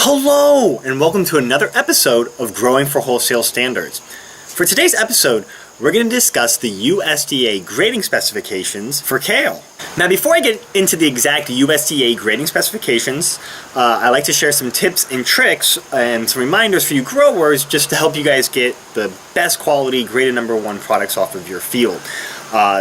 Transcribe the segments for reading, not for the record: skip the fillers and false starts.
Hello, and welcome to another episode of Growing for Wholesale Standards. For today's episode, we're going to discuss the USDA grading specifications for kale. Now, before I get into the exact USDA grading specifications, I like to share some tips and tricks and some reminders for you growers just to help you guys get the best quality graded #1 products off of your field.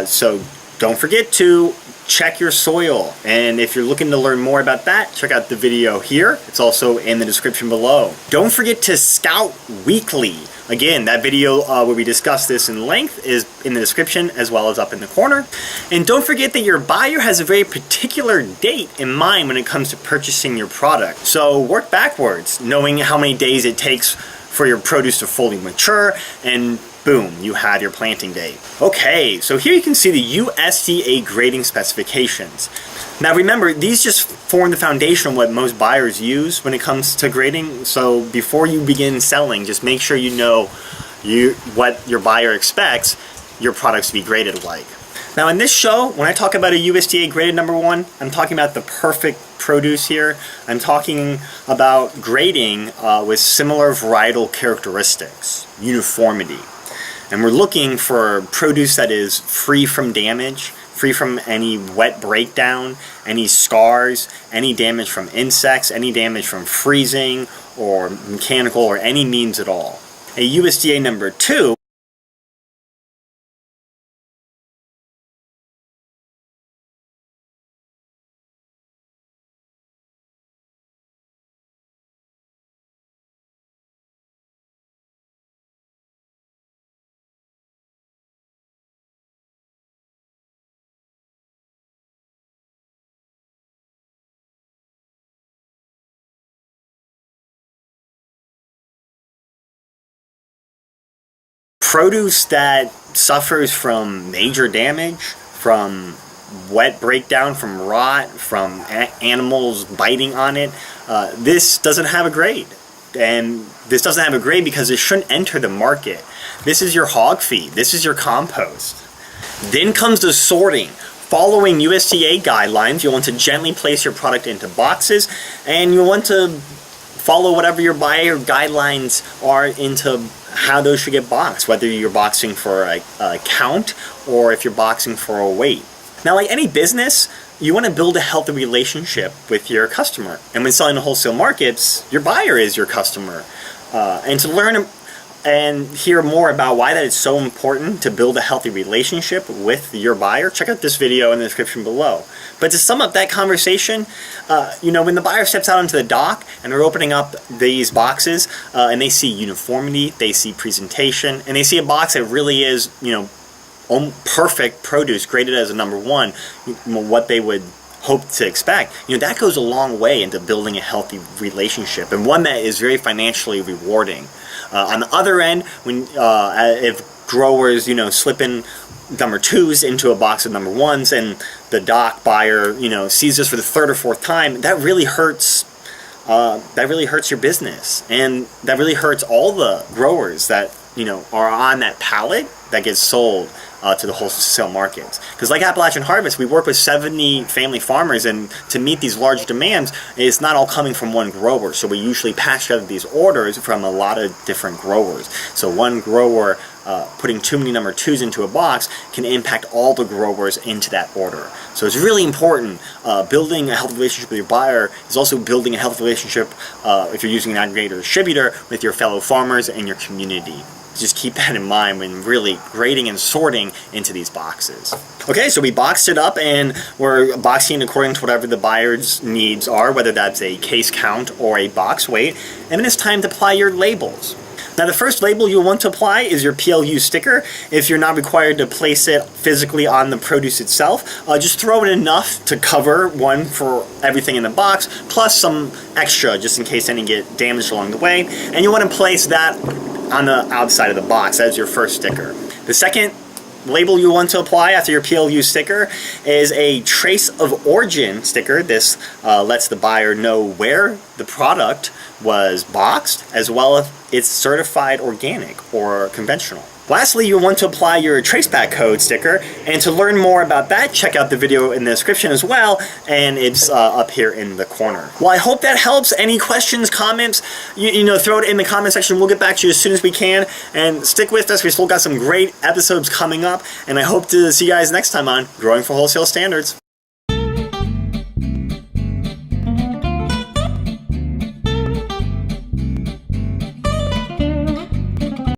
So don't forget to check your soil, and if you're looking to learn more about that, check out the video here. It's also in the description below. Don't forget to scout weekly. Again, that video where we discuss this in length is in the description as well as up in the corner. And don't forget that your buyer has a very particular date in mind when it comes to purchasing your product. So work backwards, knowing how many days it takes for your produce to fully mature, and boom, you had your planting date. Okay, so here you can see the USDA grading specifications. Now remember, these just form the foundation of what most buyers use when it comes to grading. So before you begin selling, just make sure you know what your buyer expects your products to be graded like. Now in this show, when I talk about a USDA graded #1, I'm talking about the perfect produce here. I'm talking about grading with similar varietal characteristics, uniformity. And we're looking for produce that is free from damage, free from any wet breakdown, any scars, any damage from insects, any damage from freezing or mechanical or any means at all. A USDA #2 produce that suffers from major damage, from wet breakdown, from rot, from animals biting on it, this doesn't have a grade. And this doesn't have a grade because it shouldn't enter the market. This is your hog feed. This is your compost. Then comes the sorting. Following USDA guidelines, you'll want to gently place your product into boxes, and you'll want to follow whatever your buyer guidelines are into how those should get boxed, whether you're boxing for a count or if you're boxing for a weight. Now, like any business, you want to build a healthy relationship with your customer. And when selling to wholesale markets, your buyer is your customer. And to learn and hear more about why that is so important to build a healthy relationship with your buyer, check out this video in the description below. But to sum up that conversation, when the buyer steps out onto the dock and they're opening up these boxes and they see uniformity, they see presentation, and they see a box that really is, perfect produce graded as a #1, what they would hope to expect, that goes a long way into building a healthy relationship, and one that is very financially rewarding. On the other end, when if growers, slip in #2s into a box of #1s, and the dock buyer, sees this for the third or fourth time, that really hurts. That really hurts your business, and that really hurts all the growers that are on that pallet that gets sold to the wholesale markets. Because like Appalachian Harvest, we work with 70 family farmers, and to meet these large demands, it's not all coming from one grower. So we usually patch together these orders from a lot of different growers. So one grower putting too many #2s into a box can impact all the growers into that order. So it's really important. Building a healthy relationship with your buyer is also building a healthy relationship, if you're using an aggregator or distributor, with your fellow farmers and your community. Just keep that in mind when really grading and sorting into these boxes. Okay, so we boxed it up, and we're boxing according to whatever the buyer's needs are, whether that's a case count or a box weight. And then it's time to apply your labels. Now, the first label you'll want to apply is your PLU sticker. If you're not required to place it physically on the produce itself, just throw in enough to cover one for everything in the box, plus some extra just in case any get damaged along the way. And you want to place that on the outside of the box as your first sticker. The second label you want to apply after your PLU sticker is a trace of origin sticker. This lets the buyer know where the product was boxed, as well as it's certified organic or conventional. Lastly, you'll want to apply your traceback code sticker, and to learn more about that, check out the video in the description as well, and it's up here in the corner. Well, I hope that helps. Any questions, comments, you know, throw it in the comment section. We'll get back to you as soon as we can, and stick with us. We still got some great episodes coming up, and I hope to see you guys next time on Growing for Wholesale Standards.